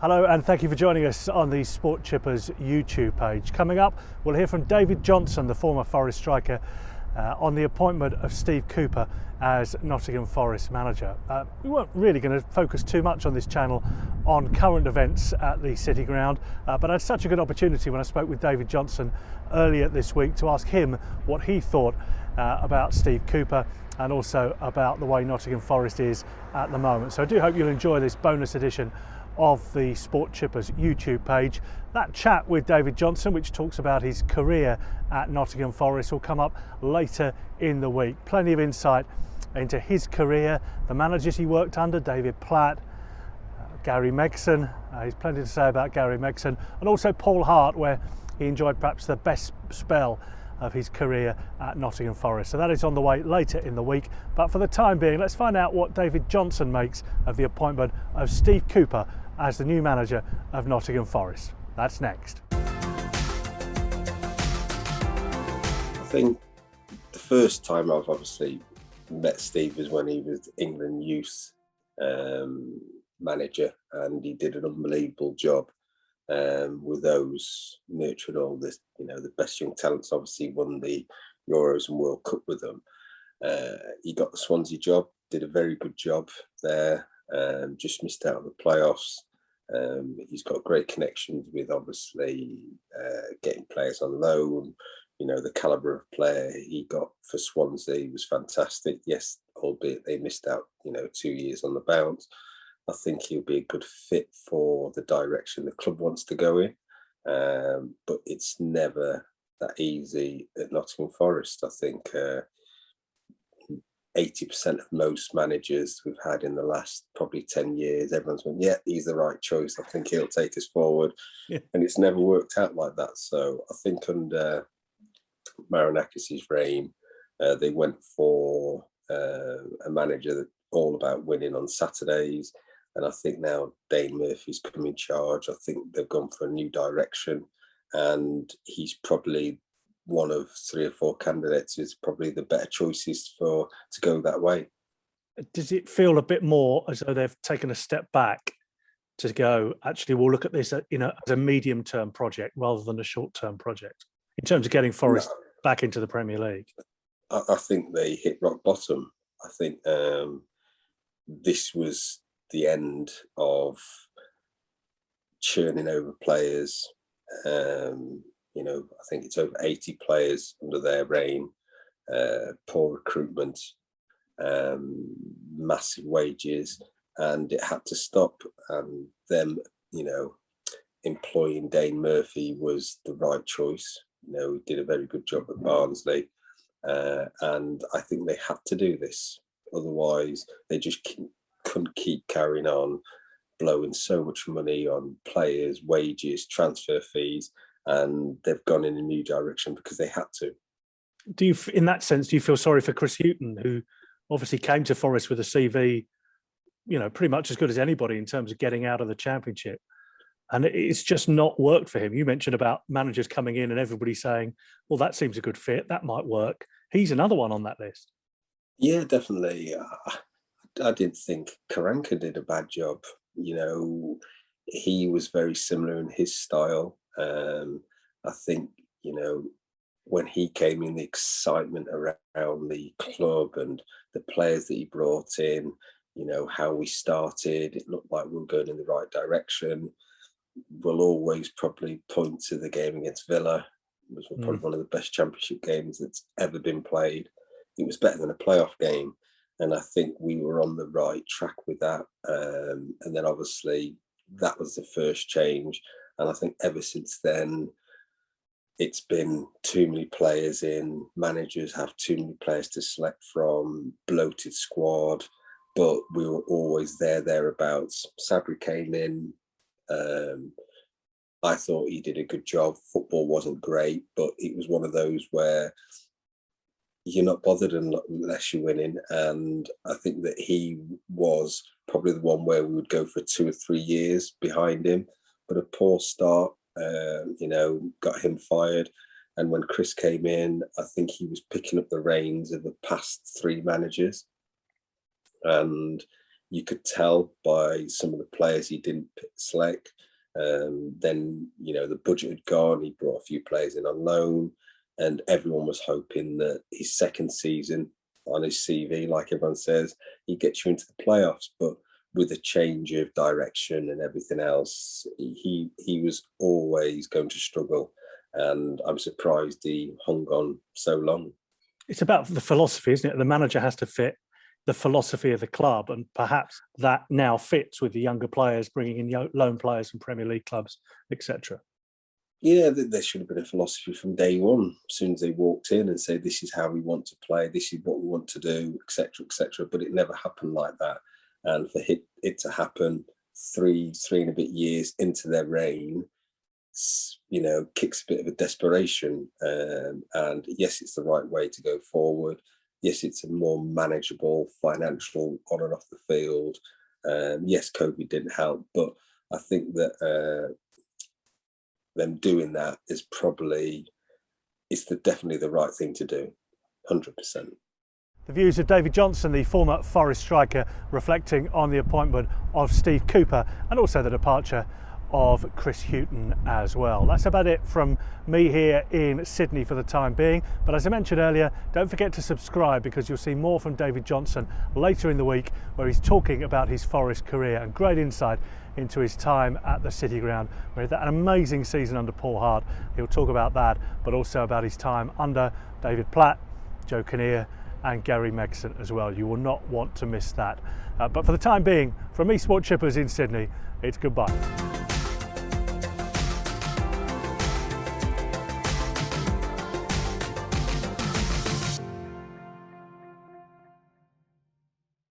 Hello and thank you for joining us on the Sport Chippers YouTube page. Coming up, we'll hear from David Johnson, the former Forest striker, on the appointment of Steve Cooper as Nottingham Forest manager. We weren't really going to focus too much on this channel on current events at the City Ground, but I had such a good opportunity when I spoke with David Johnson earlier this week to ask him what he thought about Steve Cooper and also about the way Nottingham Forest is at the moment. So I do hope you'll enjoy this bonus edition of the Sport Chippers YouTube page. That chat with David Johnson, which talks about his career at Nottingham Forest, will come up later in the week. Plenty of insight into his career, the managers he worked under, David Platt, Gary Megson. He's plenty to say about Gary Megson, and also Paul Hart, where he enjoyed perhaps the best spell of his career at Nottingham Forest. So that is on the way later in the week. But for the time being, let's find out what David Johnson makes of the appointment of Steve Cooper as the new manager of Nottingham Forest. That's next. I think the first time I've obviously met Steve was when he was England youth manager, and he did an unbelievable job with those, nurturing all this, the best young talents. Obviously won the Euros and World Cup with them. He got the Swansea job, did a very good job there. Just missed out on the playoffs. He's got great connections with obviously getting players on loan. The calibre of player he got for Swansea was fantastic. Yes, albeit they missed out, 2 years on the bounce. I think he'll be a good fit for the direction the club wants to go in. But it's never that easy at Nottingham Forest. I think 80% of most managers we've had in the last probably 10 years, everyone's gone, yeah, he's the right choice. I think he'll take us forward. Yeah. And it's never worked out like that. So I think under Marinakis' reign, they went for a manager that's all about winning on Saturdays. And I think now Dane Murphy's come in charge. I think they've gone for a new direction. And he's probably one of 3 or 4 candidates who's probably the better choices to go that way. Does it feel a bit more as though they've taken a step back to go, actually, we'll look at this as a medium-term project rather than a short-term project in terms of getting Forest back into the Premier League? I think they hit rock bottom. I think this was the end of churning over players. I think it's over 80 players under their reign, poor recruitment, massive wages, and it had to stop. And them, employing Dane Murphy was the right choice. He did a very good job at Barnsley, and I think they had to do this. Otherwise, they just couldn't keep carrying on blowing so much money on players, wages, transfer fees, and they've gone in a new direction because they had to. Do you, in that sense, do you feel sorry for Chris Hughton, who obviously came to Forest with a CV, pretty much as good as anybody in terms of getting out of the Championship, and it's just not worked for him? You mentioned about managers coming in and everybody saying, well, that seems a good fit, that might work. He's another one on that list. Yeah, definitely. I didn't think Karanka did a bad job. He was very similar in his style. I think, when he came in, the excitement around the club and the players that he brought in, how we started, it looked like we were going in the right direction. We'll always probably point to the game against Villa. It was probably one of the best Championship games that's ever been played. It was better than a playoff game. And I think we were on the right track with that. And then obviously that was the first change. And I think ever since then, it's been too many players in. Managers have too many players to select from, bloated squad, but we were always thereabouts. Sabri came in. I thought he did a good job. Football wasn't great, but it was one of those where you're not bothered unless you're winning. And I think that he was probably the one where we would go for 2 or 3 years behind him. But a poor start, got him fired. And when Chris came in, I think he was picking up the reins of the past 3 managers. And You could tell by some of the players he didn't select. Then, you know, the budget had gone. He brought a few players in on loan, and everyone was hoping that his second season on his CV, like everyone says, he gets you into the playoffs. But with a change of direction and everything else, he was always going to struggle. And I'm surprised he hung on so long. It's about the philosophy, isn't it? The manager has to fit the philosophy of the club, and perhaps that now fits with the younger players, bringing in loan players from Premier League clubs, etc. Yeah, there should have been a philosophy from day one. As soon as they walked in and said, "This is how we want to play. This is what we want to do," etc., etc. But it never happened like that. And for it to happen three and a bit years into their reign, you know, kicks a bit of a desperation. And yes, it's the right way to go forward. Yes, it's a more manageable financial on and off the field. Yes, COVID didn't help, but I think that them doing that is probably, definitely the right thing to do, 100%. The views of David Johnson, the former Forest striker, reflecting on the appointment of Steve Cooper and also the departure of Chris Hughton as well. That's about it from me here in Sydney for the time being, but as I mentioned earlier, don't forget to subscribe, because you'll see more from David Johnson later in the week, where he's talking about his Forest career and great insight into his time at the City Ground, where he had an amazing season under Paul Hart. He'll talk about that, but also about his time under David Platt, Joe Kinnear and Gary Megson as well. You will not want to miss that. But for the time being, from me, Sport Chippers in Sydney, it's goodbye.